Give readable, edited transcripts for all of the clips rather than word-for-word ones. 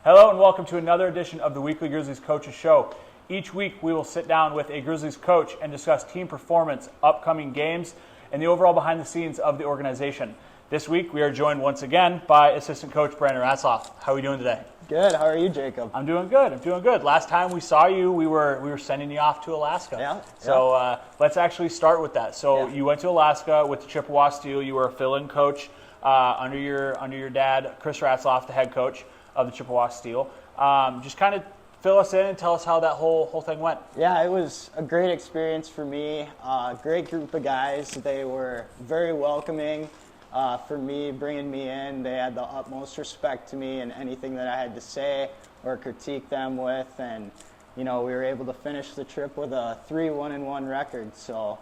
Hello and welcome to another edition of the Weekly Grizzlies Coaches Show. Each week we will sit down with a Grizzlies coach and discuss team performance, upcoming games, and the overall behind the scenes of the organization. This week we are joined once again by assistant coach Brandon Ratzloff. How are we doing today? Good. How are you, Jacob? I'm doing good. Last time we saw you, we were sending you off to Alaska. Yeah. So let's actually start with that. So you went to Alaska with the Chippewa Steel. You were a fill-in coach under your dad, Chris Ratzloff, the head coach of the Chippewa Steel. Just kind of fill us in and tell us how that whole thing went. Yeah, it was a great experience for me. Great group of guys. They were very welcoming for me, bringing me in. They had the utmost respect to me and anything that I had to say or critique them with. And, we were able to finish the trip with a 3-1-1 record. So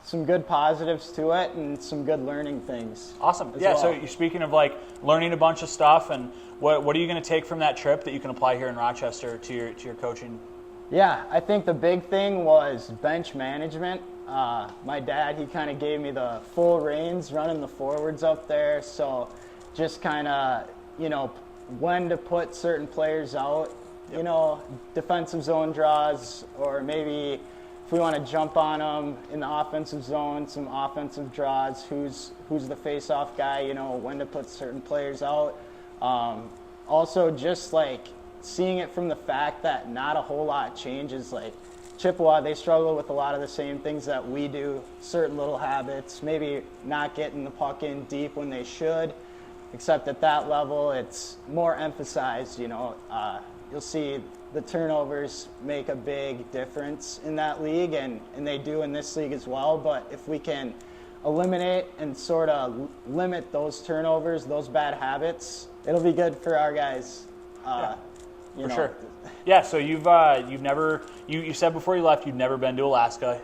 some good positives to it and some good learning things. Awesome. Yeah, well. So you're speaking of learning a bunch of stuff, and what are you going to take from that trip that you can apply here in Rochester to your coaching? Yeah, I think the big thing was bench management. My dad, he kind of gave me the full reins running the forwards up there, so just kind of, when to put certain players out, defensive zone draws, or maybe if we want to jump on them in the offensive zone, some offensive draws, who's the face-off guy, when to put certain players out. Also, just seeing it from the fact that not a whole lot changes. Chippewa, they struggle with a lot of the same things that we do, certain little habits, maybe not getting the puck in deep when they should, except at that level it's more emphasized. You'll see the turnovers make a big difference in that league, and they do in this league as well. But if we can eliminate and sort of limit those turnovers, those bad habits, it'll be good for our guys. For sure. Yeah, so you said before you left you'd never been to Alaska.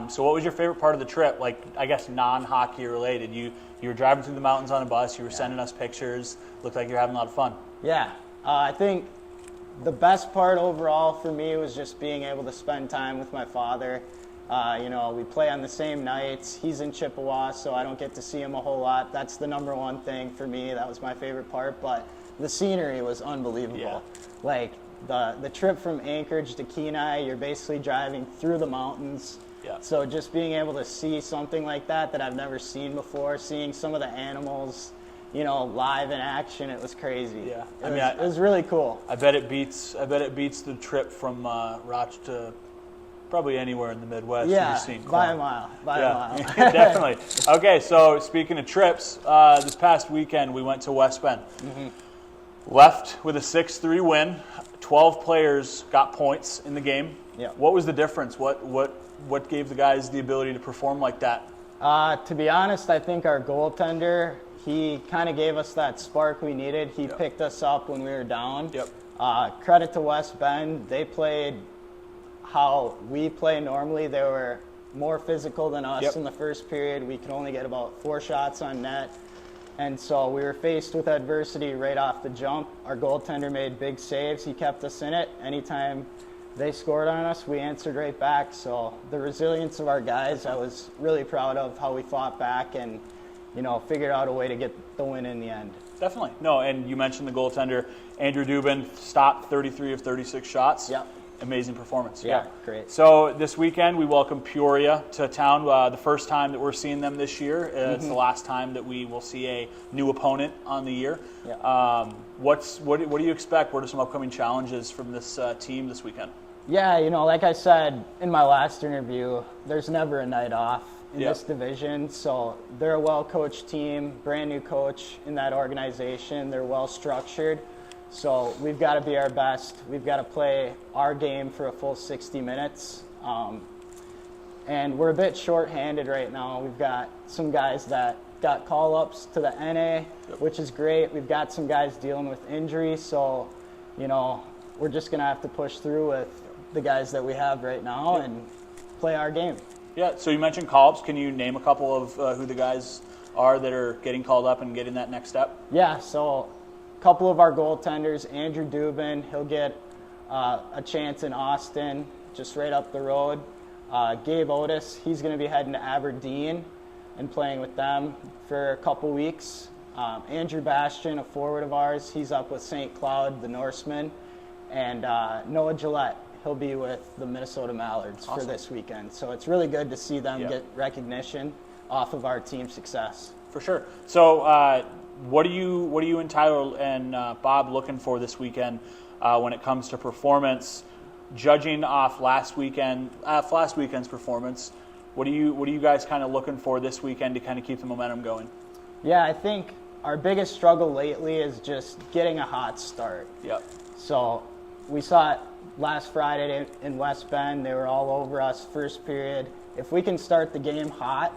So what was your favorite part of the trip? I guess non-hockey related. You were driving through the mountains on a bus. You were sending us pictures. Looked like you're having a lot of fun. Yeah, I think the best part overall for me was just being able to spend time with my father. We play on the same nights. He's in Chippewa, so I don't get to see him a whole lot. That's the number one thing for me. That was my favorite part. But the scenery was unbelievable. Yeah. The trip from Anchorage to Kenai, you're basically driving through the mountains. Yeah. So just being able to see something like that I've never seen before, seeing some of the animals, live in action, it was crazy. Yeah. It was really cool. I bet it beats the trip from Rochester to probably anywhere in the Midwest. Yeah, you've seen. By a mile. Definitely. Okay, so speaking of trips, this past weekend we went to West Bend. Mm-hmm. Left with a 6-3 win. 12 players got points in the game. Yeah. What was the difference? What gave the guys the ability to perform like that? To be honest, I think our goaltender, he kind of gave us that spark we needed. He picked us up when we were down. Yep. Credit to West Bend. They played how we play normally. They were more physical than us in the first period. We could only get about 4 shots on net. And so we were faced with adversity right off the jump. Our goaltender made big saves. He kept us in it. Anytime they scored on us, we answered right back. So the resilience of our guys, I was really proud of how we fought back and, figured out a way to get the win in the end. Definitely. No, and you mentioned the goaltender. Andrew Dubin stopped 33 of 36 shots. Yeah. Amazing performance. Yeah, great. So this weekend we welcome Peoria to town. The first time that we're seeing them this year. It's the last time that we will see a new opponent on the year. Yeah. What do you expect? What are some upcoming challenges from this team this weekend? Yeah, like I said in my last interview, there's never a night off in this division. So they're a well-coached team, brand new coach in that organization. They're well-structured. So we've got to be our best. We've got to play our game for a full 60 minutes. And we're a bit short-handed right now. We've got some guys that got call-ups to the NA, which is great. We've got some guys dealing with injury. So, we're just going to have to push through with the guys that we have right now and play our game. Yeah, so you mentioned call-ups. Can you name a couple of who the guys are that are getting called up and getting that next step? Yeah, so couple of our goaltenders, Andrew Dubin, he'll get a chance in Austin, just right up the road. Gabe Otis, he's going to be heading to Aberdeen and playing with them for a couple weeks. Andrew Bastian, a forward of ours, he's up with St. Cloud, the Norsemen, and Noah Gillette, he'll be with the Minnesota Mallards for this weekend. So it's really good to see them get recognition off of our team success. For sure. So what are you and Tyler and Bob looking for this weekend when it comes to performance? Judging off last weekend's performance, what are you guys kind of looking for this weekend to kind of keep the momentum going? Yeah, I think our biggest struggle lately is just getting a hot start. Yep. So we saw it last Friday in West Bend. They were all over us first period. If we can start the game hot,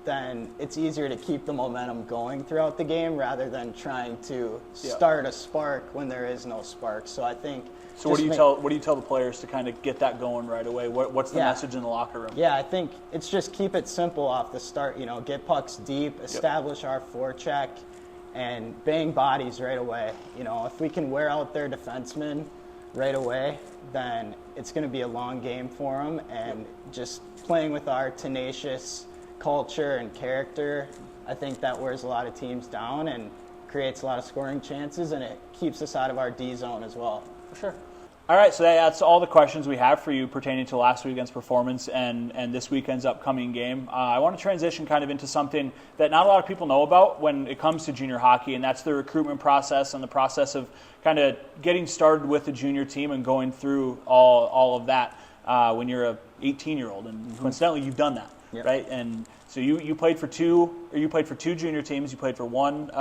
then it's easier to keep the momentum going throughout the game rather than trying to start a spark when there is no spark. So I think. So what do you tell the players to kind of get that going right away? What's the message in the locker room? Yeah, I think it's just keep it simple off the start. Get pucks deep, establish our forecheck, and bang bodies right away. If we can wear out their defensemen right away, then it's going to be a long game for them. And just playing with our tenacious culture and character, I think that wears a lot of teams down and creates a lot of scoring chances, and it keeps us out of our D zone as well. For sure. All right, so that's all the questions we have for you pertaining to last weekend's performance and this weekend's upcoming game. I want to transition kind of into something that not a lot of people know about when it comes to junior hockey, and that's the recruitment process and the process of kind of getting started with the junior team and going through all of that when you're a 18-year-old. And coincidentally, you've done that, right? And so you played for two junior teams. You played for one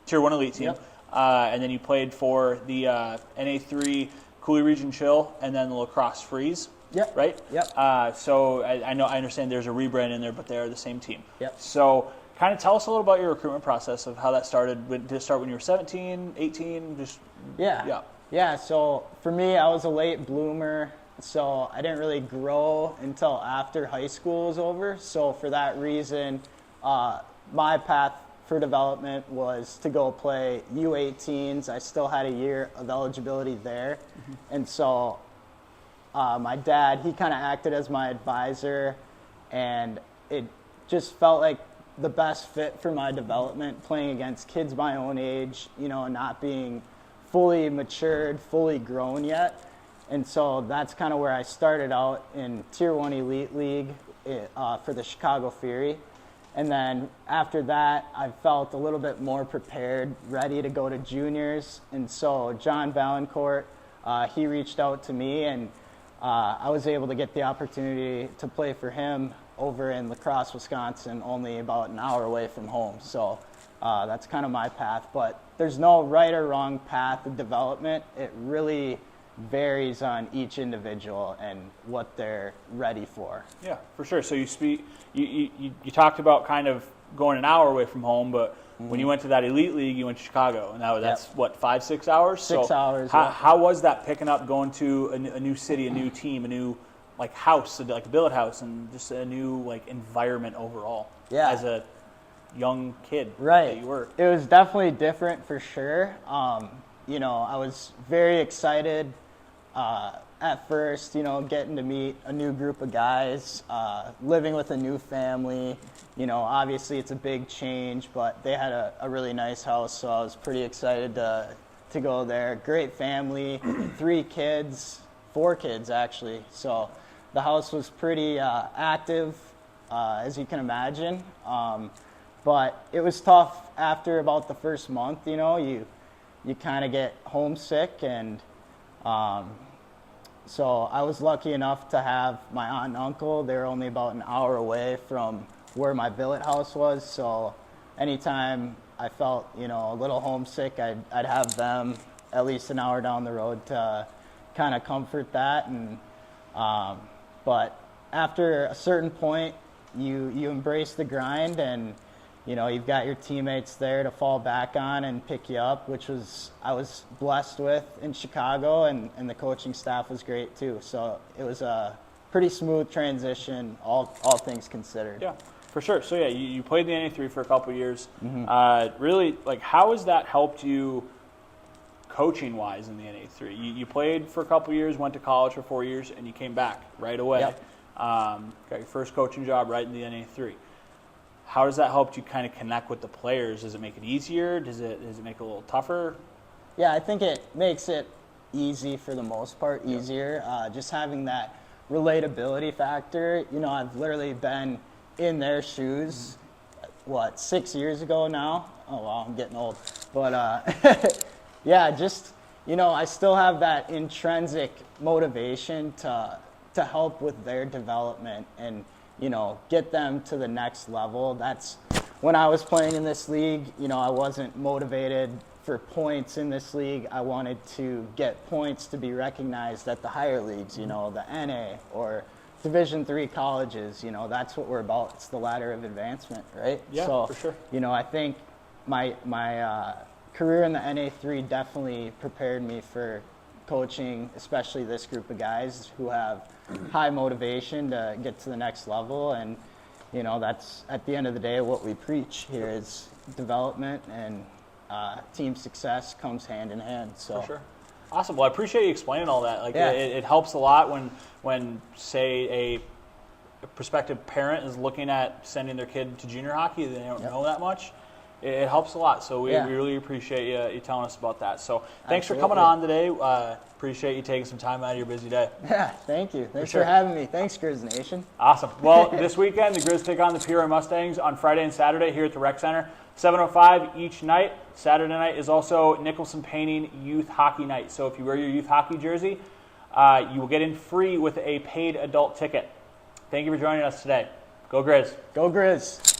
Tier 1 elite team. And then you played for the NA3 Cooley Region Chill, and then the Lacrosse Freeze. Yep. Right. Yep. So I understand there's a rebrand in there, but they're the same team. Yep. So kind of tell us a little about your recruitment process of how that started. Did it start when you were 17, 18? Yeah. So for me, I was a late bloomer, so I didn't really grow until after high school was over. So for that reason, my path for development was to go play U18s. I still had a year of eligibility there. And so my dad, he kind of acted as my advisor, and it just felt like the best fit for my development, playing against kids my own age, not being fully matured, fully grown yet. And so that's kind of where I started out in Tier 1 Elite League for the Chicago Fury. And then after that, I felt a little bit more prepared, ready to go to juniors. And so John Valancourt, he reached out to me, and I was able to get the opportunity to play for him over in La Crosse, Wisconsin, only about an hour away from home. So that's kind of my path. But there's no right or wrong path of development. It really varies on each individual and what they're ready for. Yeah, for sure. So you talked about kind of going an hour away from home, but when you went to that elite league, you went to Chicago, and that's what, 5-6 hours? 6 hours. How was that picking up, going to a new city, a new team, a new house, like a billet house, and just a new environment overall? Yeah. As a young kid, right? That you were. It was definitely different for sure. I was very excited. At first, getting to meet a new group of guys, living with a new family, obviously it's a big change, but they had a really nice house, so I was pretty excited to go there. Great family, 4 kids actually, so the house was pretty active, as you can imagine, but it was tough after about the first month. You kind of get homesick, and so I was lucky enough to have my aunt and uncle. They were only about an hour away from where my billet house was. So anytime I felt, a little homesick, I'd have them at least an hour down the road to kind of comfort that. And but after a certain point, you embrace the grind, and you've got your teammates there to fall back on and pick you up, which I was blessed with in Chicago, and the coaching staff was great too. So it was a pretty smooth transition, all things considered. Yeah, for sure. So yeah, you played the NA3 for a couple of years. Really, how has that helped you coaching-wise in the NA3? You played for a couple of years, went to college for 4 years, and you came back right away. Yep. Got your first coaching job right in the NA3. How does that help you kind of connect with the players? Does it make it easier? Does it make it a little tougher? Yeah, I think it makes it easy for the most part, easier. Just having that relatability factor. You know, I've literally been in their shoes, 6 years ago now? Oh, wow, I'm getting old. But, yeah, just, you know, I still have that intrinsic motivation to help with their development and, you know, get them to the next level. That's when I was playing in this league, you know, I wasn't motivated for points in this league. I wanted to get points to be recognized at the higher leagues, you know, the NA or Division III colleges. You know, that's what we're about. It's the ladder of advancement, right? Yeah, so, for sure. You know, I think my career in the NA3 definitely prepared me for coaching, especially this group of guys who have high motivation to get to the next level. And, you know, that's at the end of the day what we preach here is development, and team success comes hand in hand. So. For sure. Awesome. Well, I appreciate you explaining all that. Like, it helps a lot when say a prospective parent is looking at sending their kid to junior hockey. They don't know that much. It helps a lot. So we really appreciate you telling us about that. So thanks for coming on today. Appreciate you taking some time out of your busy day. Yeah, thank you. Thanks for having me. Thanks, Grizz Nation. Awesome. Well, this weekend, the Grizz take on the Peoria Mustangs on Friday and Saturday here at the Rec Center, 7:05 each night. Saturday night is also Nicholson Painting Youth Hockey Night. So if you wear your youth hockey jersey, you will get in free with a paid adult ticket. Thank you for joining us today. Go Grizz. Go Grizz.